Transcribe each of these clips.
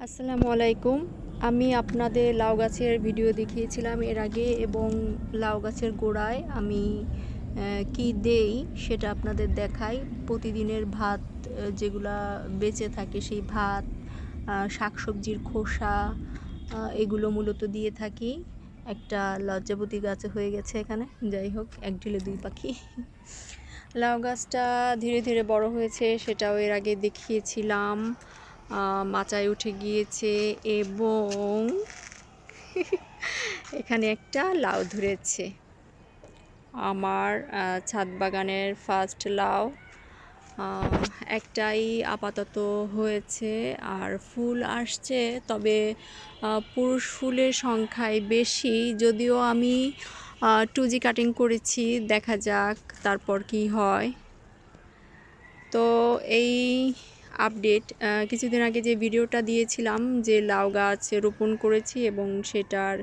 আসসালামু আলাইকুম। আমি আপনাদের লাউ গাছের ভিডিও দেখিয়েছিলাম এর আগে, এবং লাউ গাছের গোড়ায় আমি কি দেই সেটা আপনাদের দেখাই। প্রতিদিনের ভাত যেগুলা বেঁচে থাকে, সেই ভাত, শাকসবজির খোসা, এগুলো মূলত দিয়ে থাকি। একটা লজ্জাবতী গাছ হয়ে গেছে এখানে, যাই হোক, এক ঢিলে দুই পাখি। লাউ গাছটা ধীরে ধীরে বড় হয়েছে, সেটাও এর আগে দেখিয়েছিলাম। মাচায় উঠে গিয়েছে এবং এখানে একটা লাউ ধরেছে। আমার ছাদ বাগানের ফার্স্ট লাউ। একটাই আপাতত হয়েছে, আর ফুল আসছে, তবে পুরুষ ফুলের সংখ্যায় বেশি। যদিও আমি 2G কাটিং করেছি, দেখা যাক তারপর কি হয়। তো এই আপডেট, কিছুদিন আগে যে ভিডিওটা দিয়েছিলাম যে লাউ গাছ রোপণ করেছি, এবং সেটার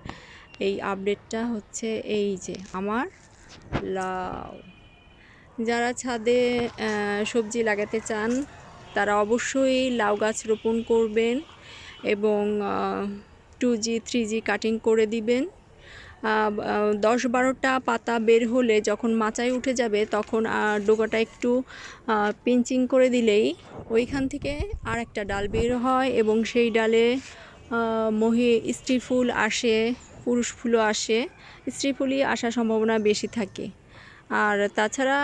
এই আপডেটটা হচ্ছে এই যে আমার লাউ। যারা ছাদে সবজি লাগাতে চান তারা অবশ্যই লাউ গাছ রোপণ করবেন, এবং 2G 3G কাটিং করে দিবেন। 10-12টা পাতা বের হলে যখন মাচায় উঠে যাবে, তখন ডোগাটা একটু পিঞ্চিং করে দিলেই ওইখান থেকে আর একটা ডাল বের হয়, এবং সেই ডালে স্ত্রী ফুল আসে, পুরুষ ফুলও আসে। স্ত্রী ফুলই আসার সম্ভাবনা বেশি থাকে। আর তাছাড়া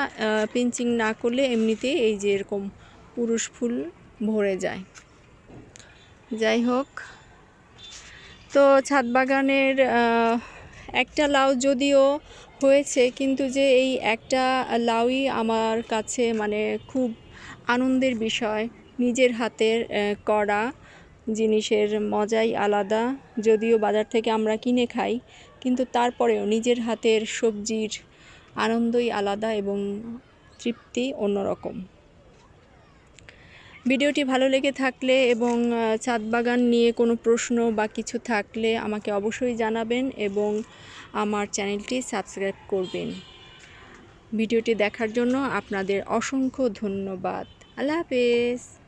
পিঞ্চিং না করলে এমনিতেই এই যে এরকম পুরুষ ফুল ভরে যায়। যাই হোক, তো ছাদ বাগানের একটা লাউ যদিও হয়েছে, কিন্তু যে এই একটা লাউই আমার কাছে মানে খুব আনন্দের বিষয়। নিজের হাতের করা জিনিসের মজাই আলাদা। যদিও বাজার থেকে আমরা কিনে খাই, কিন্তু তারপরেও নিজের হাতের সবজির আনন্দই আলাদা এবং তৃপ্তি অন্যরকম। ভিডিওটি ভালো লেগে থাকলে এবং ছাদ বাগান নিয়ে কোনো প্রশ্ন বা কিছু থাকলে আমাকে অবশ্যই জানাবেন, এবং আমার চ্যানেলটি সাবস্ক্রাইব করবেন। ভিডিওটি দেখার জন্য আপনাদের অসংখ্য ধন্যবাদ। আল্লাহ হাফেজ।